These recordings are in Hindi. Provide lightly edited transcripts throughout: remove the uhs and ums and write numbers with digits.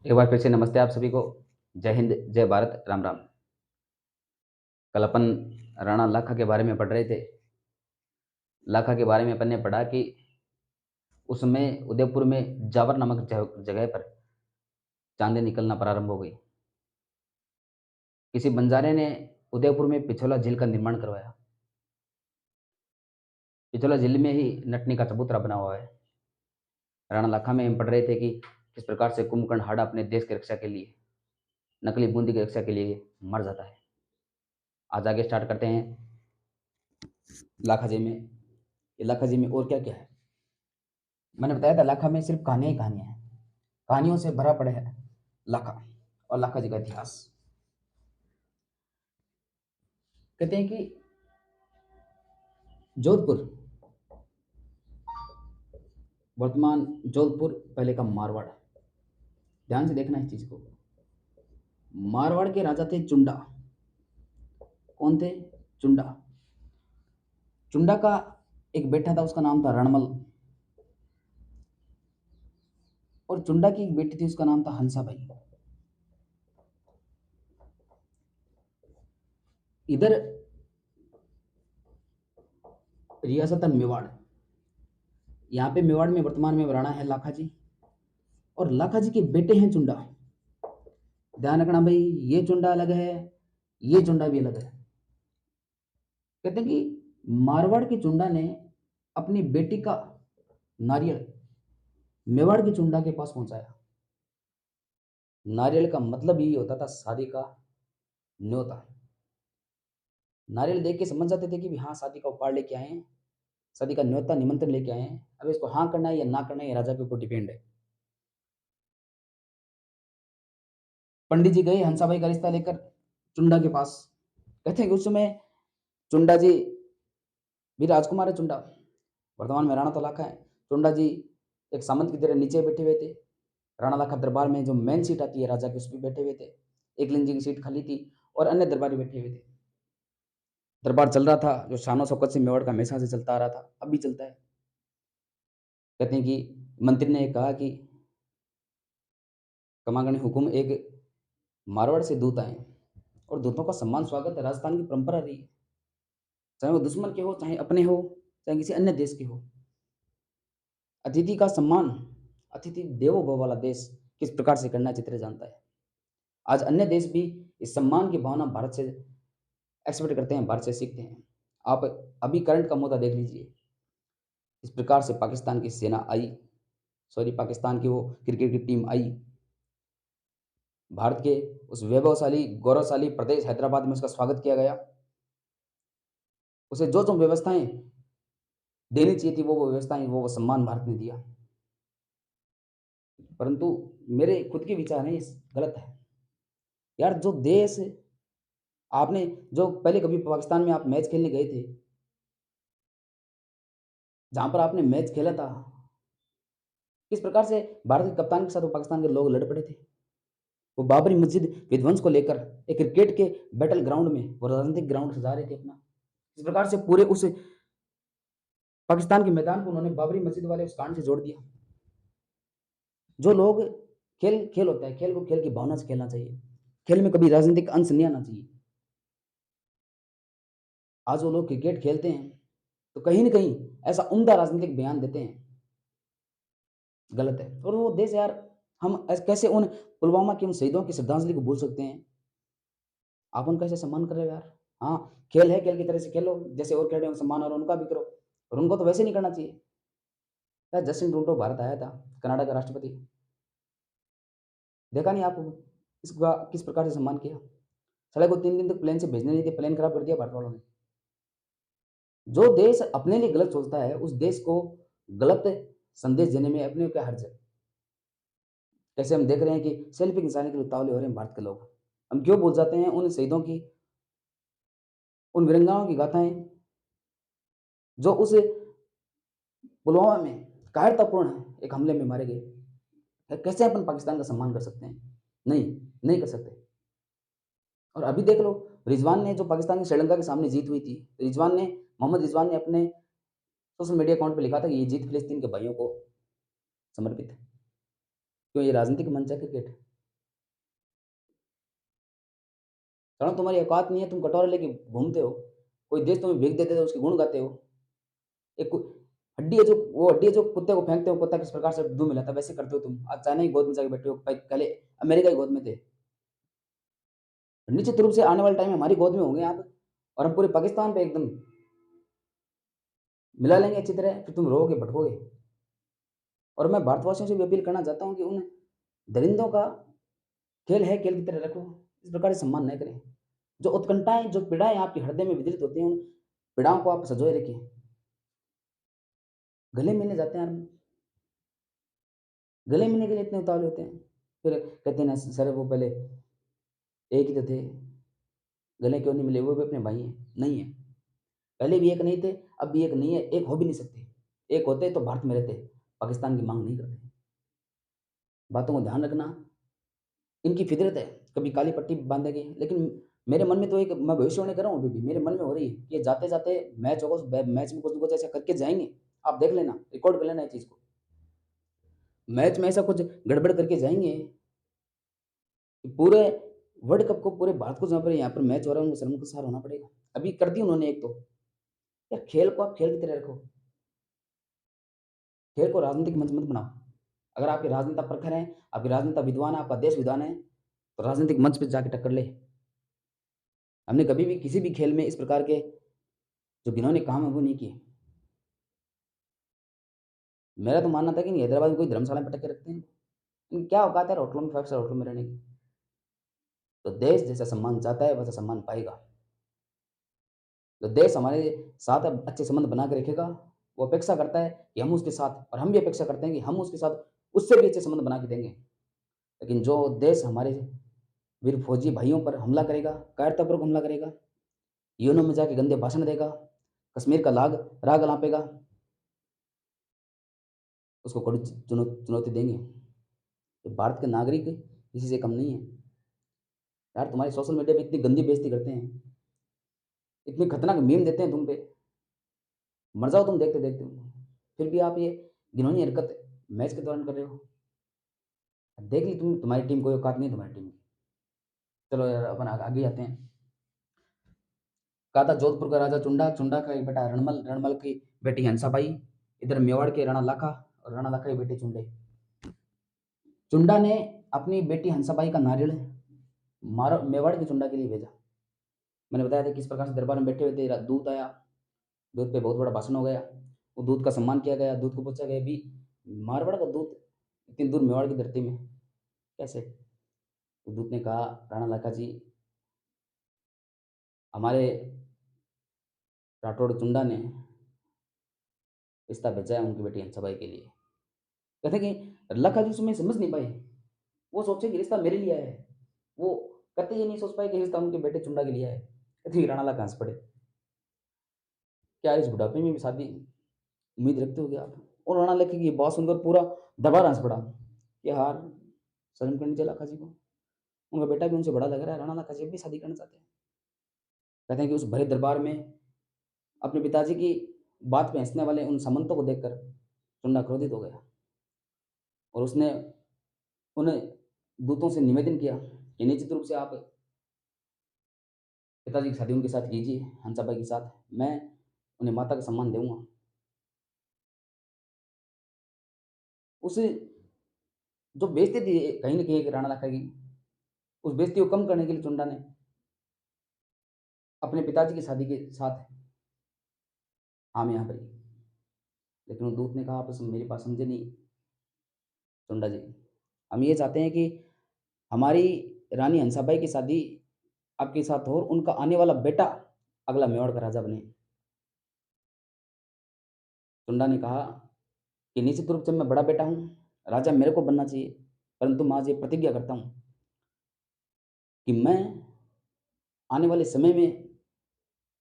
एक बार फिर से नमस्ते आप सभी को। जय हिंद, जय भारत, राम राम। कल अपन राणा लाखा के बारे में पढ़ रहे थे। लाखा के बारे में अपन ने पढ़ा कि उसमें उदयपुर में जावर नामक जगह पर चांदी निकलना प्रारंभ हो गई। किसी बंजारे ने उदयपुर में पिछोला झील का निर्माण करवाया। पिछोला झील में ही नटनी का चबूतरा बना हुआ है। राणा लाखा में हम पढ़ रहे थे कि किस प्रकार से कुंभकर्ण हाड़ा अपने देश की रक्षा के लिए, नकली बूंदी की रक्षा के लिए मर जाता है। आज आगे स्टार्ट करते हैं लाखा जी में। ये लाखा जी में और क्या क्या है। मैंने बताया था लाखा में सिर्फ कहानियां ही कहानियां हैं, कहानियों से भरा पड़ा है लाखा और लाखा जी का इतिहास। कहते हैं कि जोधपुर, वर्तमान जोधपुर, पहले का मारवाड़। ध्यान से देखना इस चीज को। मारवाड़ के राजा थे चुंडा। कौन थे? चुंडा। चुंडा का एक बेटा था, उसका नाम था रणमल। और चुंडा की एक बेटी थी, उसका नाम था हंसाबाई। इधर रियासत है मेवाड़। यहाँ पे मेवाड़ में वर्तमान में राणा है लाखा जी, और लाखा जी के बेटे हैं चुंडा। ध्यान रखना भाई, ये चुंडा अलग है, ये चुंडा भी अलग है। कहते हैं कि मारवाड़ के चुंडा ने अपनी बेटी का नारियल मेवाड़ के चुंडा के पास पहुंचाया। नारियल का मतलब यही होता था शादी का न्योता। नारियल देख के समझ जाते थे कि हाँ शादी का उपहार लेके आए हैं, शादी का न्योता निमंत्रण लेके आए हैं। अब इसको हाँ करना है या ना करना है, ये राजा के ऊपर डिपेंड है। पंडित जी गए हंसाबाई का रिश्ता लेकर चुंडा के पास। कहते हैं कि उस समय चुंडा जी भी राजकुमार है। चुंडा वर्तमान में राणा तलाखा है। चुंडा जी एक सामंत की तरह नीचे बैठे हुए थे। राणा लाखा दरबार में जो मेन सीट आती है राजा की, उस पर बैठे हुए थे। एक जी की सीट खाली थी और अन्य दरबारी बैठे हुए थे। दरबार चल रहा था जो शानो शौकत से मेवाड़ का हमेशा से चलता आ रहा था, अब भी चलता है। कहते हैं कि मंत्री ने कहा कि कमागणी हुकुम, एक मारवाड़ से दूत आए और दूतों का सम्मान स्वागत राजस्थान की परंपरा रही है, चाहे वो दुश्मन के हो, चाहे अपने हो, चाहे किसी अन्य देश के हो। अतिथि का सम्मान, अतिथि देवो भव वाला देश किस प्रकार से करना चित्र जानता है। आज अन्य देश भी इस सम्मान की भावना भारत से एक्सपेक्ट करते हैं, भारत से सीखते हैं। आप अभी करंट का मुद्दा देख लीजिए। इस प्रकार से पाकिस्तान की सेना आई, सॉरी पाकिस्तान की वो क्रिकेट की टीम आई, भारत के उस वैभवशाली गौरवशाली प्रदेश हैदराबाद में उसका स्वागत किया गया। उसे जो जो व्यवस्थाएं देनी चाहिए थी वो व्यवस्थाएं, वो सम्मान भारत ने दिया। परंतु मेरे खुद के विचार हैं, इस गलत है यार। जो देश आपने, जो पहले कभी पाकिस्तान में आप मैच खेलने गए थे, जहां पर आपने मैच खेला था, किस प्रकार से भारत के कप्तान के साथ वो पाकिस्तान के लोग लड़ पड़े थे। वो बाबरी मस्जिद विध्वंस को लेकर एक क्रिकेट के बैटल ग्राउंड में वो राजनीतिक ग्राउंड सजा रहे थे अपना। इस प्रकार से पूरे उस पाकिस्तान के मैदान को उन्होंने बाबरी मस्जिद वाले उस कांड से जोड़ दिया। जो लोग, खेल खेल होता है, खेल को खेल की भावना से खेलना चाहिए, खेल में कभी राजनीतिक अंश नहीं आना चाहिए। आज वो लोग क्रिकेट खेलते हैं तो कहीं ना कहीं ऐसा उम्दा राजनीतिक बयान देते हैं, गलत है। और वो देश यार, हम कैसे उन पुलवामा के उन शहीदों की श्रद्धांजलि को भूल सकते हैं। आप उनका ऐसे सम्मान कर रहे हो यार। हाँ खेल है, खेल की तरह से खेलो, जैसे और खेल रहे हो सम्मान और उनका भी करो, और उनको तो वैसे नहीं करना चाहिए यार। जस्टिन ट्रूडो भारत आया था, कनाडा का राष्ट्रपति, देखा नहीं आप इसका किस प्रकार से सम्मान किया। साले को 3 दिन तक प्लेन से भेजने नहीं थे, प्लेन खराब कर दिया भारत वालों ने। जो देश अपने लिए गलत सोचता है उस देश को गलत संदेश देने में अपने क्या हर्ज है। जैसे हम देख रहे हैं कि सेल्फी खिंचाने के लिए उतावले हो रहे हैं भारत के लोग। हम क्यों भूल जाते हैं उन शहीदों की, उन वीरंगाओं की गाथाएं, जो उस पुलवामा में कायरतापूर्ण एक हमले में मारे गए। कैसे अपन पाकिस्तान का सम्मान कर सकते हैं? नहीं, नहीं कर सकते। और अभी देख लो, रिजवान ने, जो पाकिस्तान की श्रीलंका के सामने जीत हुई थी, रिजवान ने, मोहम्मद रिजवान ने अपने सोशल मीडिया अकाउंट पे लिखा था कि ये जीत फिलिस्तीन के भाइयों को समर्पित है। क्यों? ये राजनीतिक मंच है क्रिकेट। कारण तुम्हारी औकात नहीं है, तुम कटोरे लेके घूमते हो, कोई देश तुम्हें भीख देते तो उसके गुण गाते हो। एक कु हड्डी है जो वो हड्डी है जो कुत्ते को फेंकते हो, कुत्ता किस प्रकार से दूध मिलाता है, वैसे करते हो तुम। आज चाइना की गोद में जाके बैठे हो, पहले अमेरिका की गोद में थे। निश्चित रूप से आने वाले टाइम में हमारी गोद में होंगे आप, और हम पूरे पाकिस्तान पे एकदम मिला लेंगे अच्छी तरह, फिर तुम रोओगे, भटकोगे। और मैं भारतवासियों से भी अपील करना चाहता हूँ कि उन दरिंदों का खेल है, खेल की तरह रखो, इस प्रकार से सम्मान नहीं करें। जो उत्कंठाएँ, जो पीड़ाएँ आपके हृदय में विदरित होती हैं, उन पीड़ाओं को आप सँजोए रखिए। गले मिलने जाते हैं हम, गले मिलने के लिए इतने उतावले होते हैं। फिर कहते हैं ना सर वो पहले एक ही तो थे, गले क्यों नहीं मिले? वो भी अपने भाई हैं। नहीं है, पहले भी एक नहीं थे, अब भी एक नहीं है, एक हो भी नहीं सकते। एक होते तो भारत में रहते, पाकिस्तान की माँग नहीं करते। बातों को ध्यान रखना, इनकी फितरत है, कभी काली पट्टी बाँधेंगे, लेकिन मेरे मन में तो एक मैं भविष्यवाणी कर रहा हूँ अभी भी, मेरे मन में हो रही है कि ये जाते-जाते मैच होगा, उस मैच में कुछ न कुछ ऐसा करके जाएँगे। आप देख लेना, रिकॉर्ड कर लेना इस चीज़ को। मैच में ऐसा कुछ गड़बड़ करके जाएँगे कि पूरे वर्ल्ड कप को, पूरे भारत को जहाँ पर यहाँ पर मैच हो रहा है, उनको शर्मसार होना पड़ेगा। अभी कर दी उन्होंने एक तो। यार खेल को आप खेल की तरह रखो, खेल को राजनीतिक मंच मत बनाओ। अगर आपके राजनेता प्रखर हैं, आपके राजनेता विद्वान हैं, आपका देश विद्वान है, तो राजनीतिक मंच पे जाके टक्कर ले। हमने कभी भी किसी भी खेल में इस प्रकार के जो घिनौने काम है वो नहीं किए। मेरा तो मानना था कि नहीं, हैदराबाद में कोई धर्मशाला में पटक के रखते हैं। इनकी क्या औकात है होटलों में, 5 स्टार होटलों में रहने की। तो देश जैसा सम्मान चाहता है वैसा सम्मान पाएगा। जो देश हमारे साथ अब अच्छे संबंध बना के रखेगा, वो अपेक्षा करता है कि हम उसके साथ, और हम भी अपेक्षा करते हैं कि हम उसके साथ उससे भी अच्छे संबंध बना के देंगे। लेकिन जो देश हमारे वीर फौजी भाइयों पर हमला करेगा, कायरतापूर्वक हमला करेगा, यूएनओ में जाके गंदे भाषण देगा, कश्मीर का राग अलापेगा, उसको कड़ी चुनौती देंगे। तो भारत के नागरिक किसी से कम नहीं है। यार तुम्हारी सोशल मीडिया पे इतनी गंदी बेइज़्ज़ती करते हैं, इतनी खतरनाक मीम देते हैं तुम पे, मर जाओ तुम देखते-देखते। फिर भी आप ये घिनौनी हरकत मैच के दौरान कर रहे हो। देख ली तुम्हारी टीम, कोई औकात नहीं है तुम्हारी टीम की। चलो यार अपन आगे आते हैं। कहा था जोधपुर का राजा चुंडा, चुंडा का एक बेटा रणमल, रणमल की बेटी हंसाबाई, इधर मेवाड़ के राणा लाखा और राणा लाखा के बेटे चुंडे। चुंडा ने अपनी बेटी हंसाबाई का नारियल मेवाड़ के चुंडा के लिए भेजा। मैंने बताया था किस प्रकार से दरबार में बैठे हुए थे, दूत आया, दूत पे बहुत बड़ा भाषण हो गया, वो दूत का सम्मान किया गया, दूत को पूछा गया भी मारवाड़ का दूत इतनी दूर मेवाड़ की धरती में कैसे? तो दूत ने कहा राणा लाखा जी, हमारे राठौड़ चुंडा ने रिश्ता भेजा है उनकी बेटी हंसाबाई के लिए। कहते हैं कि लाखा जी उसमें समझ नहीं पाए, वो सोचे कि रिश्ता मेरे लिए आया है, वो कतई ये नहीं सोच पाए कि रिश्ता उनके बेटे चुंडा के लिए आया है। कहते हैं राणा लाखा हंस पड़े, क्या इस बुढ़ापे में भी शादी उम्मीद रखते होगे आप? और राणा लाखा की ये बात सुनकर पूरा दरबार हंस पड़ा कि यार शर्म करनी चाहिए लाखा जी को, उनका बेटा भी उनसे बड़ा लग रहा है, राणा लाखा जी अब भी शादी करना चाहते हैं। कहते हैं कि उस भरे दरबार में अपने पिताजी की बात पे हँसने वाले उन सामंतों को देखकर चुन्ना क्रोधित हो गया, और उसने उन दूतों से निवेदन किया कि निश्चित रूप से आप पिताजी की शादी उनके साथ कीजिए, हंसाबाई के साथ, मैं उन्हें माता का सम्मान दूँगा। उस जो बेइज़्ज़ती थी कहीं न कहीं एक राणा लाखा की, उस बेइज़्ज़ती को कम करने के लिए चुंडा ने अपने पिताजी की शादी के साथ हामी-हाँ भरी। लेकिन वो दूत ने कहा, आप मेरी बात समझे नहीं चुंडा जी। हम ये चाहते हैं कि हमारी रानी हंसाबाई की शादी आपके साथ हो और उनका आने वाला बेटा अगला मेवाड़ का राजा बने। चुंडा ने कहा कि निश्चित रूप से मैं बड़ा बेटा हूँ, राजा मेरे को बनना चाहिए, परंतु मैं आज ये प्रतिज्ञा करता हूँ कि मैं आने वाले समय में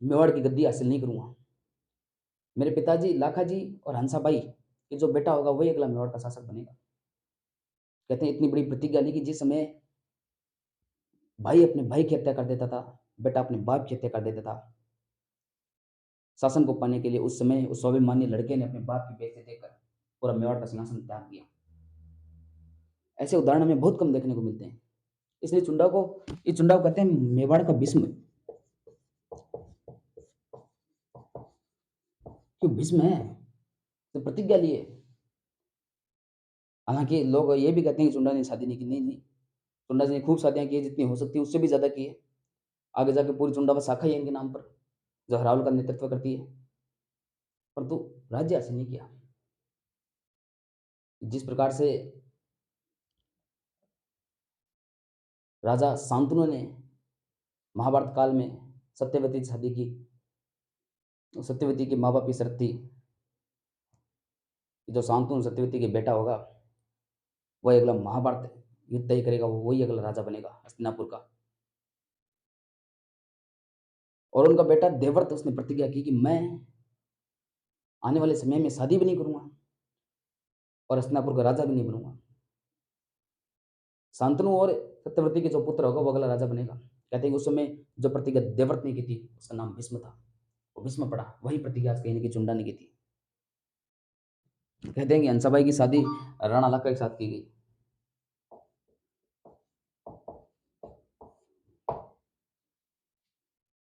मेवाड़ की गद्दी हासिल नहीं करूँगा। मेरे पिताजी लाखा जी और हंसाबाई के जो बेटा होगा वही अगला मेवाड़ का शासक बनेगा। कहते हैं इतनी बड़ी प्रतिज्ञा ली कि जिस समय भाई अपने भाई की हत्या कर देता था, बेटा अपने बाप की हत्या कर देता था, शासन को पाने के लिए उस समय उस स्वाभिमानी लड़के ने अपने बाप की बेइज्जती देकर पूरा मेवाड़ का सिंहासन त्याग दिया। ऐसे उदाहरण हमें बहुत कम देखने को मिलते हैं। इसलिए चुंडा को कहते हैं मेवाड़ का भीष्म। क्यों भीष्म है? तो प्रतिज्ञा ली है। हालाँकि लोग ये भी कहते हैं कि चुंडा ने शादी नहीं की, नहीं। चुंडा जी ने खूब शादियाँ की हैं, जितनी हो सकती है उससे भी ज़्यादा की है। आगे जाके पूरी चुंडावत शाखा ही है इनके नाम पर, जो हरावल का नेतृत्व करती है। परंतु राज्य हासिल नहीं किया। जिस प्रकार से राजा शांतनु ने महाभारत काल में सत्यवती से शादी की, तो सत्यवती के माँ-बाप की शर्त थी कि जो शांतनु सत्यवती के बेटा होगा, वही अगला महाभारत युद्ध तय करेगा, वो वही अगला राजा बनेगा हस्तिनापुर का। और उनका बेटा देवव्रत, उसने प्रतिज्ञा की कि मैं आने वाले समय में शादी भी नहीं करूँगा और हस्तिनापुर का राजा भी नहीं बनूँगा। शांतनु और सत्यवती के जो पुत्र होगा वो अगला राजा बनेगा। कहते हैं कि उस समय जो प्रतिज्ञा देवव्रत ने की थी उसका नाम भीष्म था। वो भीष्म पड़ा, वही प्रतिज्ञा आज कहीं न कहीं चुंडा ने की थी। कहते हैं कि हंसाबाई की शादी राणा लक्का के साथ की गई।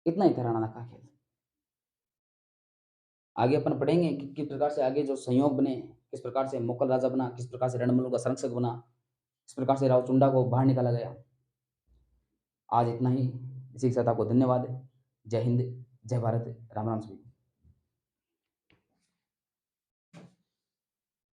इतना ही था राणा लक्का का खेल। आगे अपन पढ़ेंगे कि किस प्रकार से आगे जो संयोग बने, किस प्रकार से मुगल राजा बना, किस प्रकार से रणमल का संरक्षक बना, किस प्रकार से राव चुंडा को बाहर निकाला गया। आज इतना ही। इसी के साथ आपको धन्यवाद। जय हिंद, जय भारत, राम राम सभी।